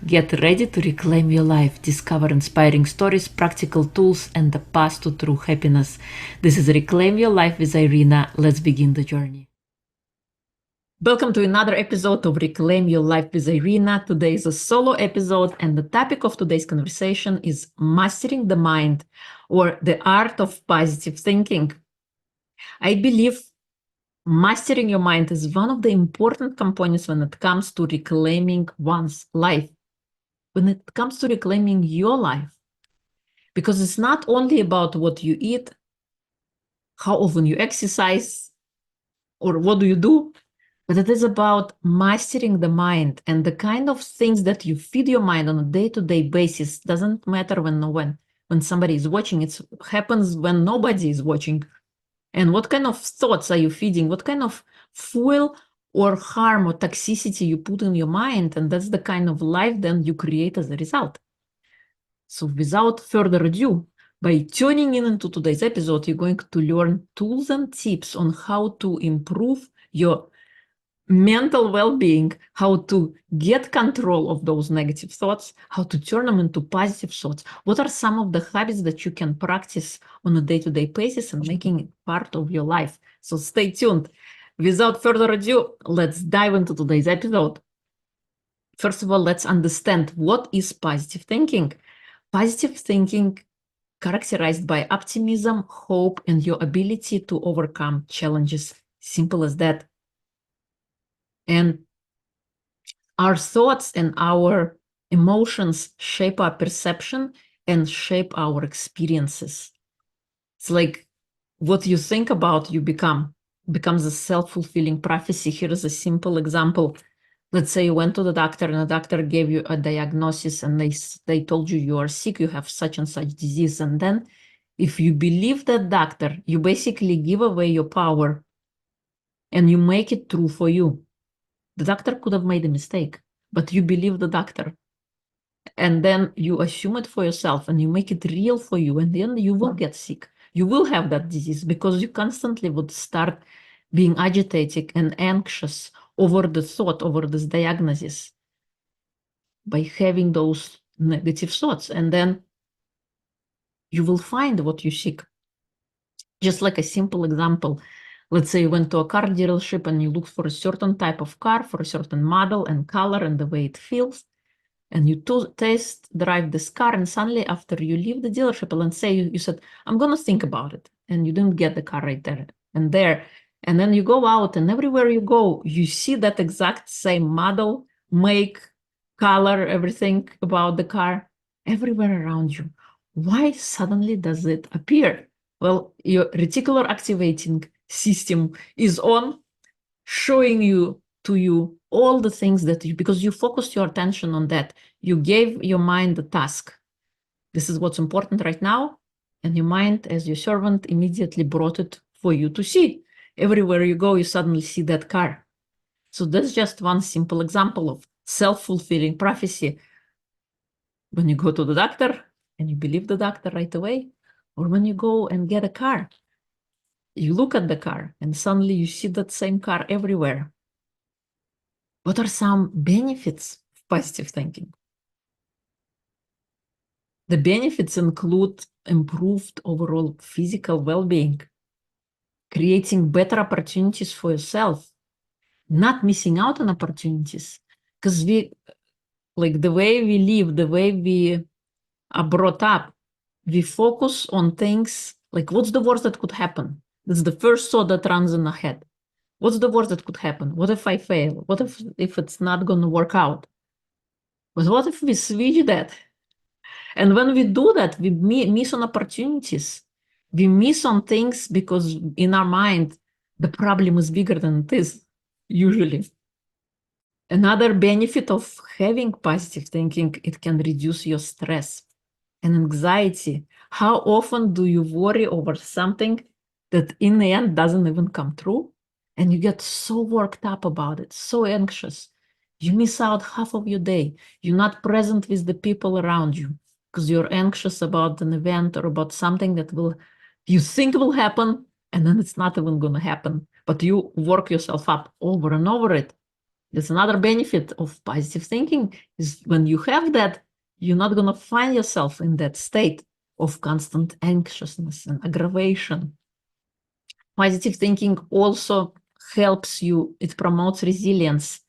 Get ready to reclaim your life, discover inspiring stories, practical tools, and the path to true happiness. This is Reclaim Your Life with Irina. Let's begin the journey. Welcome to another episode of Reclaim Your Life with Irina. Today is a solo episode, and the topic of today's conversation is mastering the mind, or the art of positive thinking. I believe mastering your mind is one of the important components when it comes to reclaiming one's life. When it comes to reclaiming your life, because it's not only about what you eat, how often you exercise, or what do you do, but it is about mastering the mind and the kind of things that you feed your mind on a day-to-day basis. Doesn't matter when somebody is watching. It happens when nobody is watching. And what kind of thoughts are you feeding? What kind of fuel or harm or toxicity you put in your mind? And that's the kind of life then you create as a result. So without further ado, by tuning in into today's episode, you're going to learn tools and tips on how to improve your mental well-being, how to get control of those negative thoughts, how to turn them into positive thoughts. What are some of the habits that you can practice on a day-to-day basis and making it part of your life? So stay tuned. Without further ado, let's dive into today's episode. First of all, let's understand what is positive thinking. Positive thinking characterized by optimism, hope, and your ability to overcome challenges. Simple as that. And our thoughts and our emotions shape our perception and shape our experiences. It's like what you think about, you becomes a self-fulfilling prophecy. Here is a simple example. Let's say you went to the doctor and the doctor gave you a diagnosis and they told you are sick, you have such and such disease. And then if you believe that doctor, you basically give away your power and you make it true for you. The doctor could have made a mistake, but you believe the doctor. And then you assume it for yourself and you make it real for you. And then you will get sick. You will have that disease because you constantly would start being agitated and anxious over the thought, over this diagnosis, by having those negative thoughts. And then you will find what you seek. Just like a simple example, let's say you went to a car dealership and you look for a certain type of car, for a certain model and color and the way it feels, and you test drive this car, and suddenly after you leave the dealership, let's say you said, I'm going to think about it, and you didn't get the car right there and there. And then you go out, and everywhere you go, you see that exact same model, make, color, everything about the car, everywhere around you. Why suddenly does it appear? Well, your reticular activating system is on, showing you all the things that because you focused your attention on that. You gave your mind the task. This is what's important right now. And your mind, as your servant, immediately brought it for you to see. Everywhere you go, you suddenly see that car. So that's just one simple example of self-fulfilling prophecy. When you go to the doctor and you believe the doctor right away, or when you go and get a car, you look at the car and suddenly you see that same car everywhere. What are some benefits of positive thinking? The benefits include improved overall physical well-being, creating better opportunities for yourself, not missing out on opportunities, because like the way we live, the way we are brought up, we focus on things like, what's the worst that could happen? That's the first thought that runs in our head. What's the worst that could happen? What if I fail? What if it's not going to work out? But what if we switch that? And when we do that, we miss on opportunities. We miss on things because in our mind, the problem is bigger than it is, usually. Another benefit of having positive thinking, it can reduce your stress and anxiety. How often do you worry over something that in the end doesn't even come true? And you get so worked up about it, so anxious. You miss out half of your day. You're not present with the people around you because you're anxious about an event or about something that you think will happen, and then it's not even going to happen. But you work yourself up over and over it. That's another benefit of positive thinking, is when you have that, you're not going to find yourself in that state of constant anxiousness and aggravation. Positive thinking also helps you, it promotes resilience,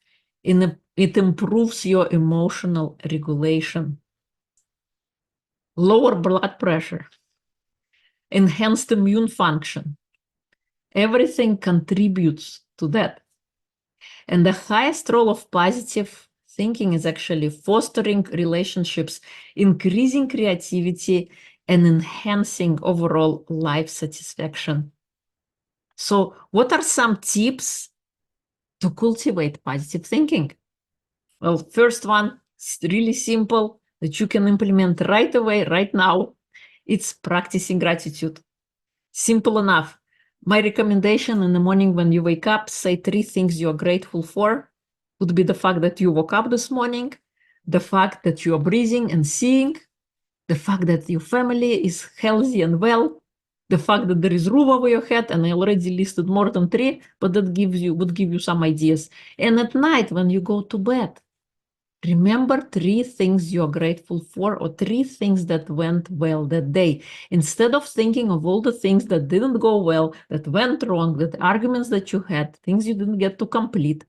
it improves your emotional regulation, lower blood pressure, enhanced immune function. Everything contributes to that. And the highest role of positive thinking is actually fostering relationships, increasing creativity, and enhancing overall life satisfaction. So, what are some tips to cultivate positive thinking? Well, first one, it's really simple that you can implement right away, right now. It's practicing gratitude. Simple enough. My recommendation in the morning when you wake up, say 3 things you're grateful for. Would be the fact that you woke up this morning, the fact that you are breathing and seeing, the fact that your family is healthy and well, the fact that there is roof over your head, and I already listed more than 3, but that would give you some ideas. And at night when you go to bed, remember 3 things you're grateful for, or 3 things that went well that day. Instead of thinking of all the things that didn't go well, that went wrong, that arguments that you had, things you didn't get to complete,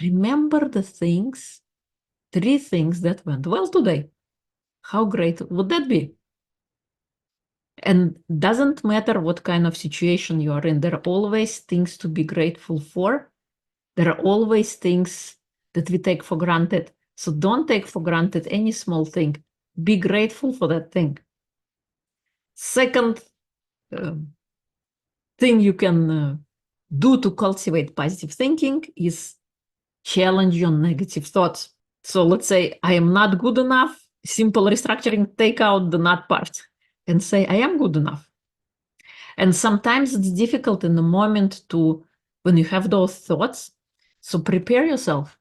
remember the 3 things that went well today. How great would that be? And doesn't matter what kind of situation you are in, there are always things to be grateful for. There are always things that we take for granted. So don't take for granted any small thing. Be grateful for that thing. Second thing you can do to cultivate positive thinking is challenge your negative thoughts. So let's say, I am not good enough. Simple restructuring, take out the not part and say, I am good enough. And sometimes it's difficult in the moment when you have those thoughts. So prepare yourself.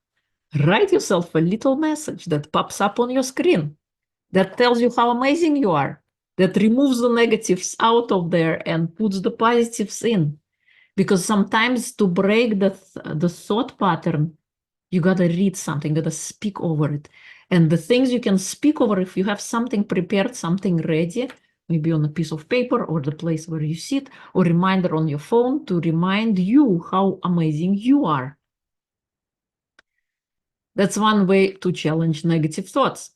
Write yourself a little message that pops up on your screen that tells you how amazing you are, that removes the negatives out of there and puts the positives in. Because sometimes to break the thought pattern, you got to read something, got to speak over it. And the things you can speak over, if you have something prepared, something ready, maybe on a piece of paper or the place where you sit, or reminder on your phone to remind you how amazing you are. That's one way to challenge negative thoughts,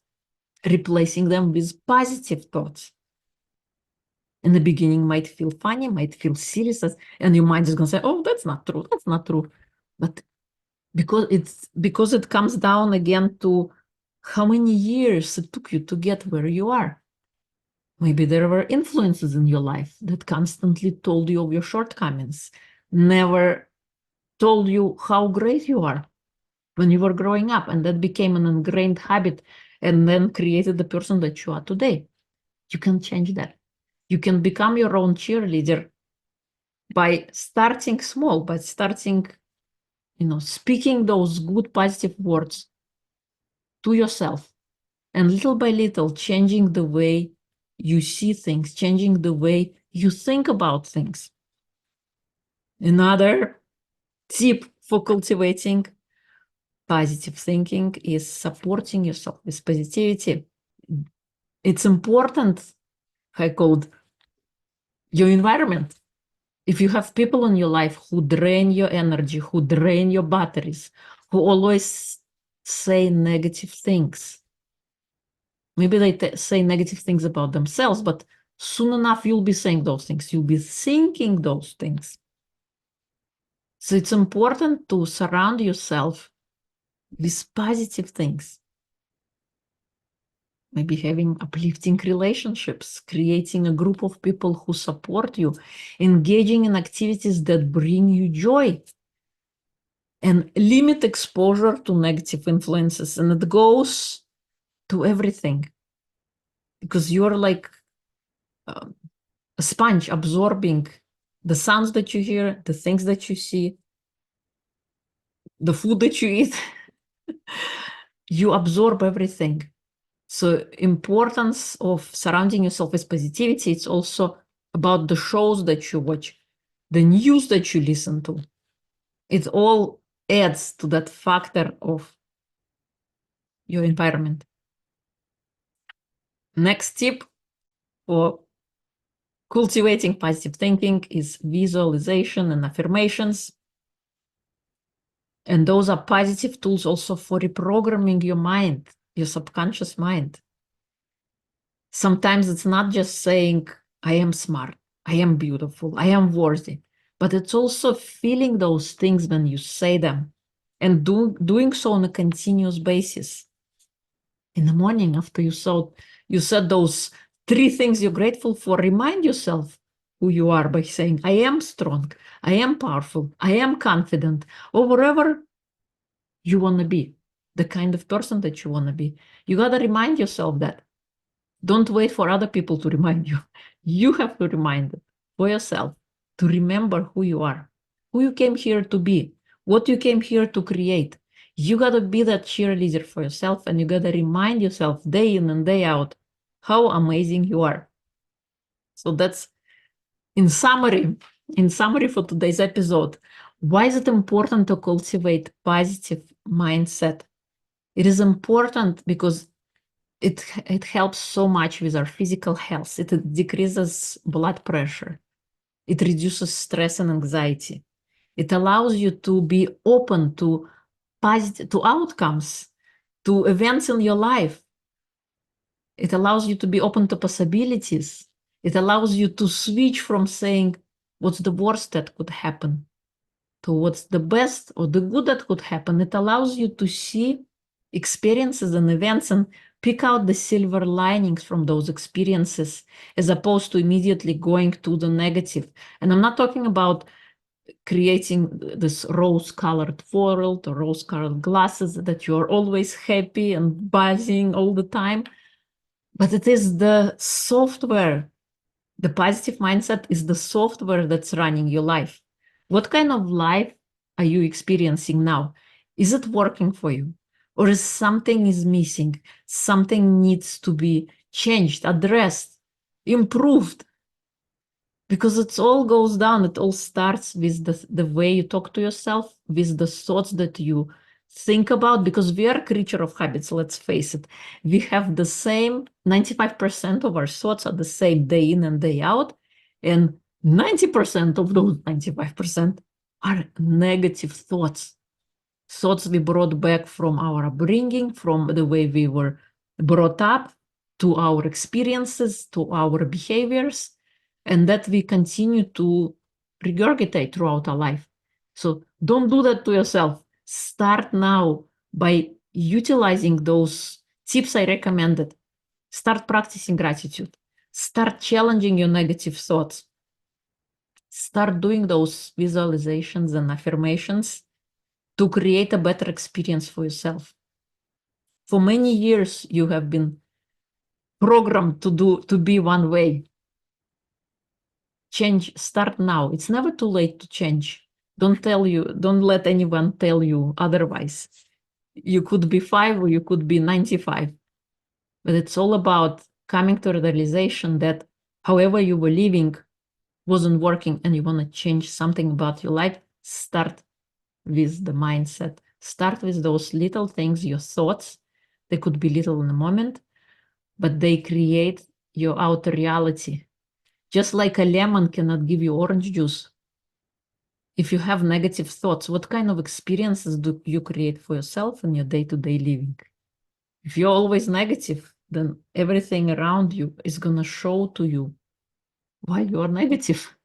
replacing them with positive thoughts. In the beginning, might feel funny, might feel serious, and your mind is going to say, oh, that's not true, that's not true. But because it comes down again to how many years it took you to get where you are. Maybe there were influences in your life that constantly told you of your shortcomings, never told you how great you are when you were growing up, and that became an ingrained habit and then created the person that you are today. You can change that. You can become your own cheerleader by starting small, by starting, speaking those good positive words to yourself, and little by little changing the way you see things, changing the way you think about things. Another tip for cultivating positive thinking is supporting yourself with positivity. It's important, I called your environment. If you have people in your life who drain your energy, who drain your batteries, who always say negative things, maybe they say negative things about themselves, but soon enough you'll be saying those things. You'll be thinking those things. So it's important to surround yourself with positive things. Maybe having uplifting relationships, creating a group of people who support you, engaging in activities that bring you joy, and limit exposure to negative influences. And it goes to everything, because you're like a sponge absorbing the sounds that you hear, the things that you see, the food that you eat. You absorb everything. So importance of surrounding yourself with positivity, it's also about the shows that you watch, the news that you listen to. It's all adds to that factor of your environment. Next tip for cultivating positive thinking is visualization and affirmations. And those are positive tools also for reprogramming your mind, your subconscious mind. Sometimes it's not just saying, I am smart, I am beautiful, I am worthy, but it's also feeling those things when you say them and doing so on a continuous basis. In the morning, after you said those 3 things you're grateful for, remind yourself who you are by saying, I am strong, I am powerful, I am confident, or wherever you want to be, the kind of person that you want to be. You got to remind yourself that. Don't wait for other people to remind you. You have to remind it for yourself to remember who you are, who you came here to be, what you came here to create. You got to be that cheerleader for yourself, and you got to remind yourself day in and day out how amazing you are. So that's in summary for today's episode. Why is it important to cultivate positive mindset? It is important because it helps so much with our physical health. It decreases blood pressure. It reduces stress and anxiety. It allows you to be open to positive, to outcomes, to events in your life. It allows you to be open to possibilities. It allows you to switch from saying, what's the worst that could happen, to what's the best or the good that could happen. It allows you to see experiences and events and pick out the silver linings from those experiences, as opposed to immediately going to the negative. And I'm not talking about creating this rose-colored world or rose-colored glasses that you're always happy and buzzing all the time, but it is the software. The positive mindset is the software that's running your life. What kind of life are you experiencing now? Is it working for you? Or is something is missing? Something needs to be changed, addressed, improved? Because it all goes down. It all starts with the way you talk to yourself, with the thoughts that you think about, because we are a creature of habits, let's face it. We have the same 95% of our thoughts are the same day in and day out, and 90% of those 95% are negative thoughts we brought back from our upbringing, from the way we were brought up, to our experiences, to our behaviors, and that we continue to regurgitate throughout our life. So don't do that to yourself. Start now by utilizing those tips I recommended. Start practicing gratitude. Start challenging your negative thoughts. Start doing those visualizations and affirmations to create a better experience for yourself. For many years, you have been programmed to be one way. Change, start now. It's never too late to change. Don't let anyone tell you otherwise. You could be 5 or you could be 95. But it's all about coming to a realization that however you were living wasn't working and you want to change something about your life. Start with the mindset. Start with those little things, your thoughts. They could be little in a moment, but they create your outer reality. Just like a lemon cannot give you orange juice. If you have negative thoughts, what kind of experiences do you create for yourself in your day-to-day living? If you're always negative, then everything around you is going to show to you why you are negative,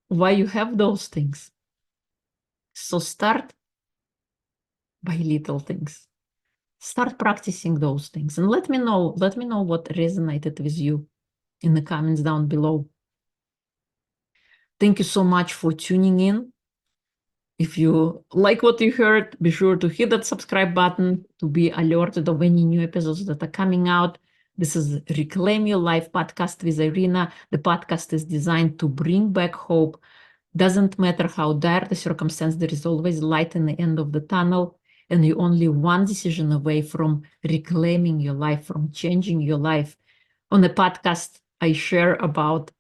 why you have those things. So start by little things. Start practicing those things and let me know what resonated with you in the comments down below. Thank you so much for tuning in. If you like what you heard, be sure to hit that subscribe button to be alerted of any new episodes that are coming out. This is Reclaim Your Life podcast with Irina. The podcast is designed to bring back hope. Doesn't matter how dire the circumstance, there is always light in the end of the tunnel, and you're only one decision away from reclaiming your life, from changing your life. On the podcast, I share about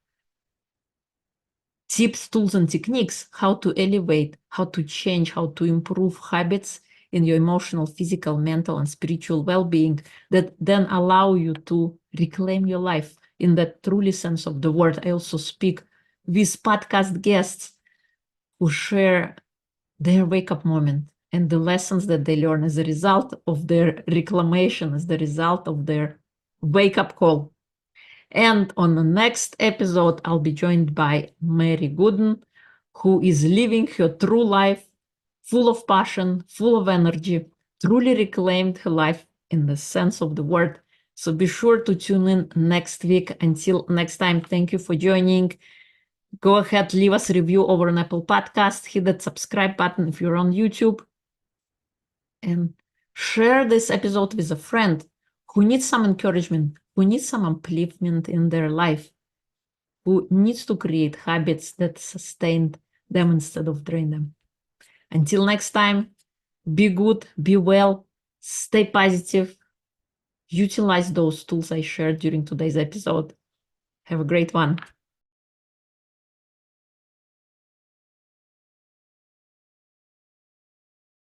tips, tools, and techniques, how to elevate, how to change, how to improve habits in your emotional, physical, mental, and spiritual well-being that then allow you to reclaim your life in that truly sense of the word. I also speak with podcast guests who share their wake-up moment and the lessons that they learn as a result of their reclamation, as the result of their wake-up call. And on the next episode, I'll be joined by Mary Gooden, who is living her true life, full of passion, full of energy, truly reclaimed her life in the sense of the word. So be sure to tune in next week. Until next time, thank you for joining. Go ahead, leave us a review over on Apple Podcast, hit that subscribe button if you're on YouTube, and share this episode with a friend who needs some encouragement, who needs some upliftment in their life, who needs to create habits that sustain them instead of drain them. Until next time, be good, be well, stay positive, utilize those tools I shared during today's episode. Have a great one.